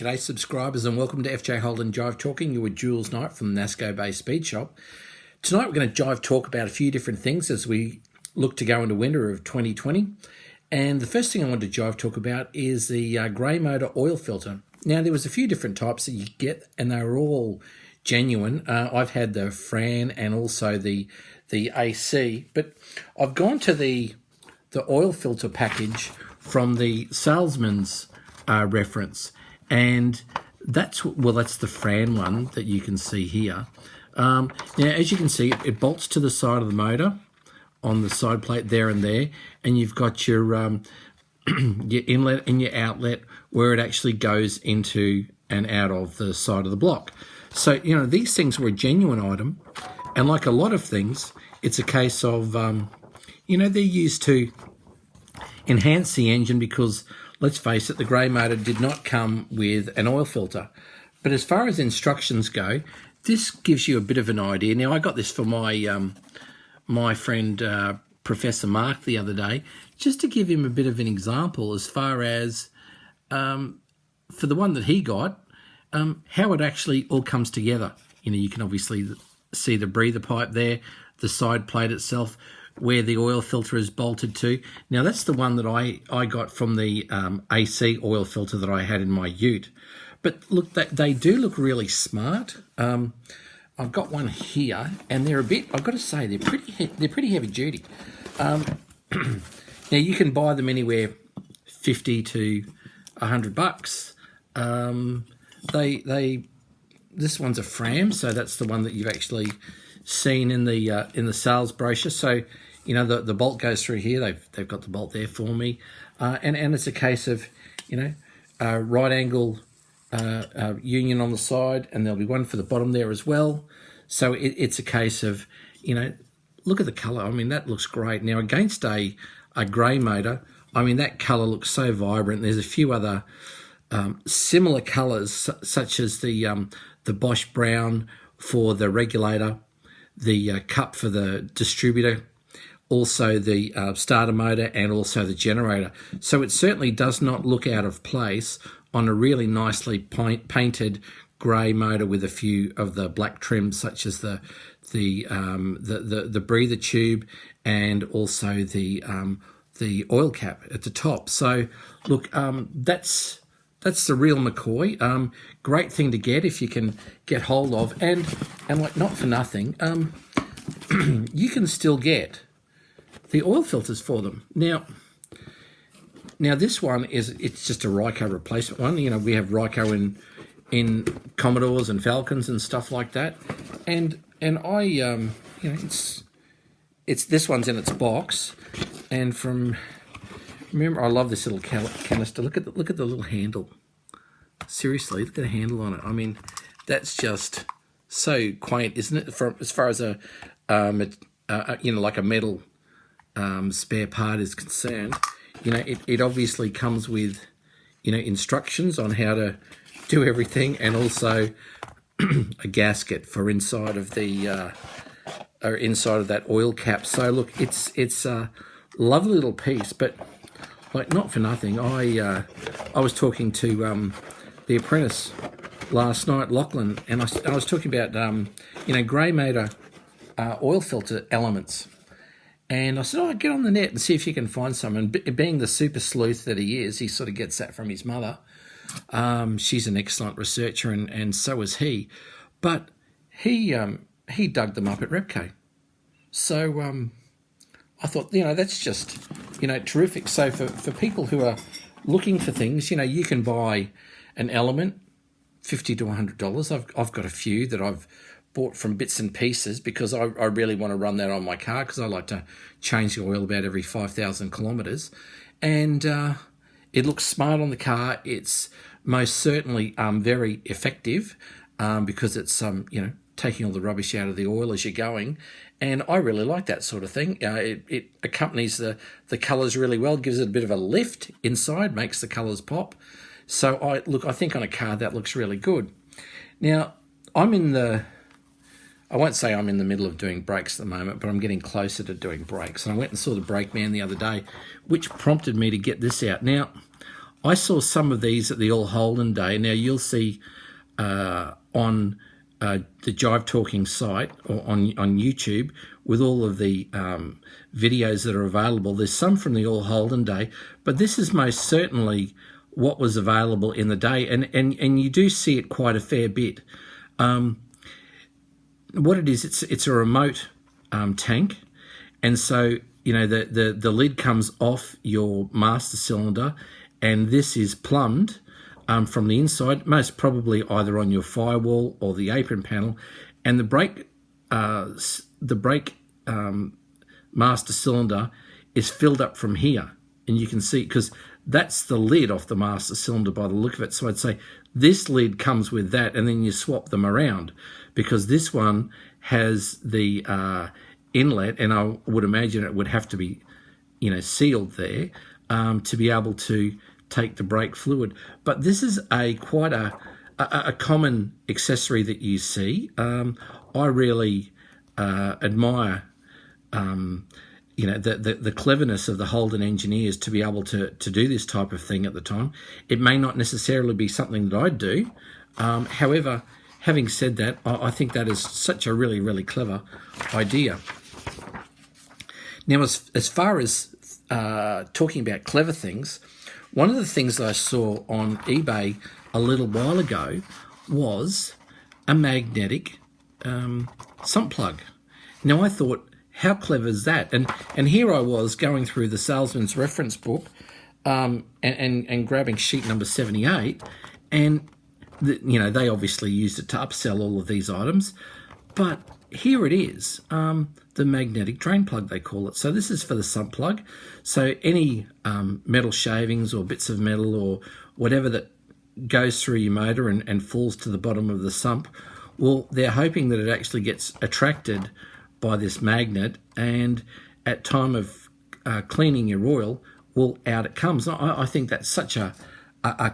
G'day subscribers and welcome to FJ Holden Jive Talking, your Jules Knight from the Nasco Bay Speed Shop. Tonight we're going to Jive talk about a few different things as we look to go into winter of 2020. And the first thing I want to Jive talk about is the grey motor oil filter. Now there was a few different types that you get and they were all genuine. I've had the Fran and also the AC, but I've gone to the oil filter package from the Salesman's reference, and that's the Fran one that you can see here. Now, as you can see, it bolts to the side of the motor on the side plate there and there, and you've got your your inlet and your outlet where it actually goes into and out of the side of the block. So, you know, these things were a genuine item, and like a lot of things, it's a case of, you know, they're used to enhance the engine because, let's face it, the grey motor did not come with an oil filter. But as far as instructions go, this gives you a bit of an idea. Now, I got this for my friend Professor Mark the other day, just to give him a bit of an example as far as, for the one that he got, how it actually all comes together. You know, you can obviously see the breather pipe there, the side plate itself, where the oil filter is bolted to. Now, that's the one that I got from the AC oil filter that I had in my ute. But look, they do look really smart. I've got one here, and they're a bit, I've got to say, they're pretty heavy duty. Now, you can buy them anywhere $50 to $100. This one's a Fram, so that's the one that you've actually seen in the sales brochure. So, you know, the bolt goes through here. They've got the bolt there for me, and it's a case of, you know, right angle union on the side, and there'll be one for the bottom there as well. So it's a case of, you know, look at the colour. I mean, that looks great. Now, against a grey motor, I mean, that colour looks so vibrant. There's a few other similar colours, such as the Bosch brown for the regulator, the cup for the distributor, also the starter motor, and also the generator. So it certainly does not look out of place on a really nicely painted grey motor with a few of the black trims, such as the breather tube and also the oil cap at the top. So look, that's the real McCoy. Great thing to get if you can get hold of, and like, not for nothing, you can still get the oil filters for them. Now this one it's just a Ryco replacement one. You know, we have Ryco in Commodores and Falcons and stuff like that, and I you know, it's this one's in its box, and remember, I love this little canister. Look at the little handle. Seriously, look at the handle on it. I mean, that's just so quaint, isn't it? As far as a you know, like a metal spare part is concerned, you know, it obviously comes with, you know, instructions on how to do everything, and also a gasket for inside of the inside of that oil cap. So look, it's a lovely little piece, but like, not for nothing, I was talking to the apprentice last night, Lachlan, and I was talking about you know, grey motor oil filter elements, and I said, oh, get on the net and see if you can find some. And being the super sleuth that he is, he sort of gets that from his mother. She's an excellent researcher, and so is he. But he dug them up at Repco. So I thought, you know, that's just, you know, terrific. So for people who are looking for things, you know, you can buy an element, $50 to $100. I've got a few that I've bought from bits and pieces because I really want to run that on my car, because I like to change the oil about every 5,000 kilometres. And it looks smart on the car. It's most certainly very effective because it's, you know, taking all the rubbish out of the oil as you're going. And I really like that sort of thing. It accompanies the colours really well, gives it a bit of a lift inside, makes the colours pop. So I think on a car that looks really good. Now, I won't say I'm in the middle of doing brakes at the moment, but I'm getting closer to doing brakes. And I went and saw the brake man the other day, which prompted me to get this out. Now, I saw some of these at the All Holden Day. Now you'll see on the Jive Talking site or on YouTube with all of the videos that are available. There's some from the All Holden Day, but this is most certainly what was available in the day, and you do see it quite a fair bit. What it is, it's a remote tank, and so the lid comes off your master cylinder, and this is plumbed from the inside, most probably either on your firewall or the apron panel, and the brake master cylinder is filled up from here, and you can see because that's the lid off the master cylinder by the look of it. So I'd say this lid comes with that, and then you swap them around because this one has the inlet, and I would imagine it would have to be sealed there to be able to take the brake fluid. But this is quite a common accessory that you see. I really admire the cleverness of the Holden engineers to be able to do this type of thing at the time. It may not necessarily be something that I'd do. However, having said that, I think that is such a really, really clever idea. Now, as far as talking about clever things, one of the things that I saw on eBay a little while ago was a magnetic sump plug. Now, I thought, how clever is that? And here I was going through the Salesman's reference book and grabbing sheet number 78, and they obviously used it to upsell all of these items, but here it is, the magnetic drain plug, they call it. So this is for the sump plug. So any metal shavings or bits of metal or whatever that goes through your motor and falls to the bottom of the sump, well, they're hoping that it actually gets attracted by this magnet, and at time of cleaning your oil, well, out it comes. I think that's such a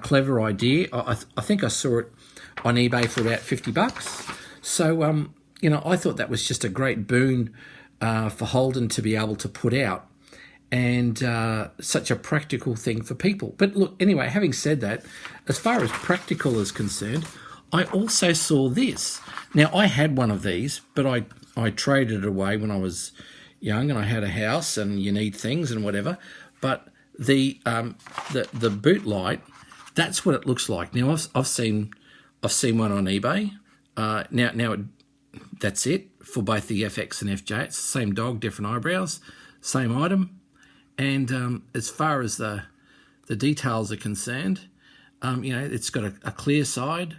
clever idea. I think I saw it on eBay for about $50. So, I thought that was just a great boon for Holden to be able to put out, and such a practical thing for people. But look, anyway, having said that, as far as practical is concerned, I also saw this. Now, I had one of these, but I traded it away when I was young and I had a house and you need things and whatever. But the boot light, that's what it looks like. Now, I've seen one on eBay. That's it for both the FX and FJ. It's the same dog, different eyebrows, same item. And as far as the details are concerned, it's got a clear side,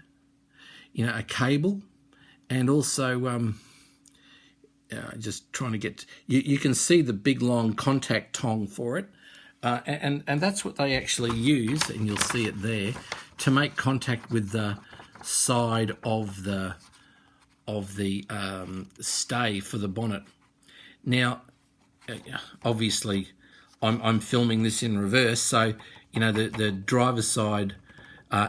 a cable, and also just trying to get you can see the big long contact tong for it, and that's what they actually use, and you'll see it there, to make contact with the side of the stay for the bonnet. Now, obviously, I'm filming this in reverse, so the driver's side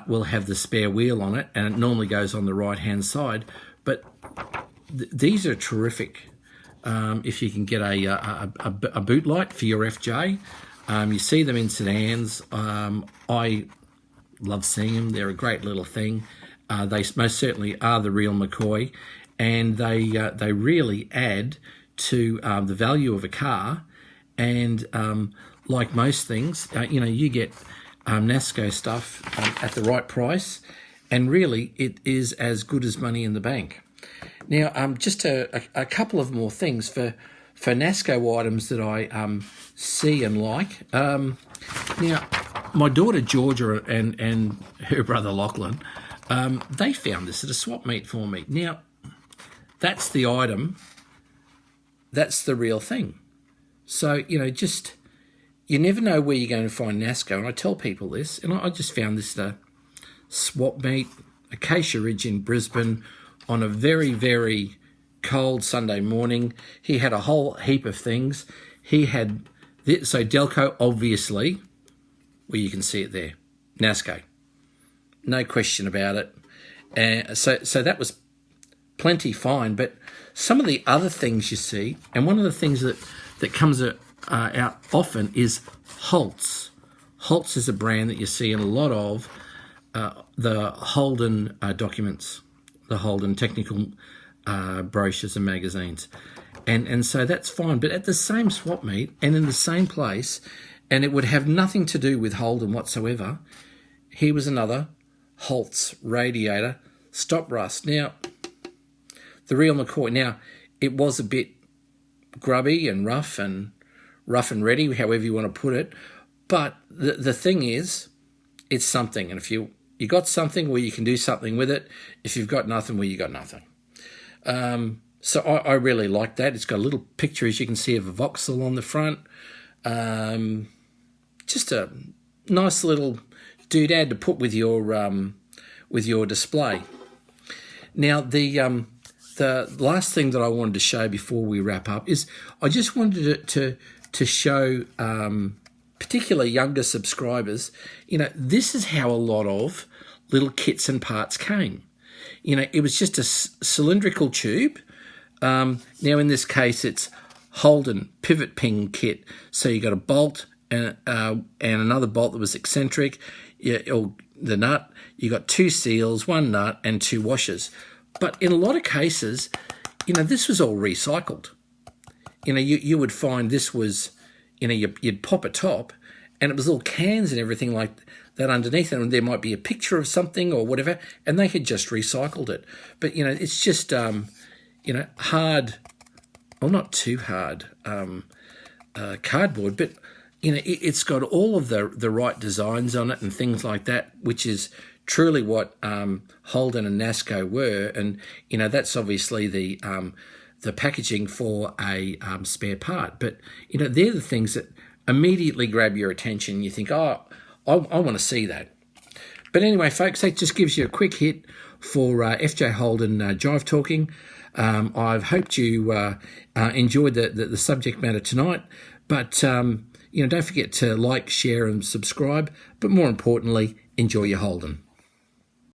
will have the spare wheel on it, and it normally goes on the right hand side. But these are terrific. If you can get a boot light for your FJ, you see them in sedans. I love seeing them. They're a great little thing. They most certainly are the real McCoy, and they really add to the value of a car. And like most things, you get Nasco stuff at the right price, and really it is as good as money in the bank. Now, just a couple of more things for Nasco items that I see and like. Now, my daughter Georgia and her brother Lachlan, they found this at a swap meet for me. Now, that's the item. That's the real thing. So, you never know where you're going to find Nasco. And I tell people this, and I just found this at a swap meet, Acacia Ridge in Brisbane, on a very, very cold Sunday morning. He had a whole heap of things. He had this, so Delco, obviously, well, you can see it there, Nasco, no question about it. So that was plenty fine. But some of the other things you see, and one of the things that comes out often is Holt's. Holt's is a brand that you see in a lot of the Holden documents, the Holden technical brochures and magazines. And so that's fine. But at the same swap meet and in the same place, and it would have nothing to do with Holden whatsoever, here was another Holt's radiator, stop rust. Now, the real McCoy. Now, it was a bit grubby and rough and ready, however you want to put it. But the thing is, it's something. And if you got something where you can do something with it, if you've got nothing, well, you got nothing. So I really like that. It's got a little picture, as you can see, of a voxel on the front. Just a nice little doodad to put with your display. Now, the last thing that I wanted to show before we wrap up is I just wanted to show particularly younger subscribers, this is how a lot of little kits and parts came. It was just a cylindrical tube. Now, in this case, it's Holden pivot pin kit. So you got a bolt and another bolt that was eccentric, or the nut. You got 2 seals, 1 nut, and 2 washers. But in a lot of cases, this was all recycled. You would find this was, you'd pop a top, and it was all cans and everything like that underneath, and there might be a picture of something or whatever, and they had just recycled it. But it's just hard, well, not too hard cardboard, but it's got all of the right designs on it and things like that, which is truly what Holden and Nasco were. And that's obviously the packaging for a spare part. But they're the things that immediately grab your attention. You think, oh, I want to see that. But anyway, folks, that just gives you a quick hit for FJ Holden Jive Talking. I've hoped you enjoyed the subject matter tonight. But don't forget to like, share, and subscribe. But more importantly, enjoy your Holden.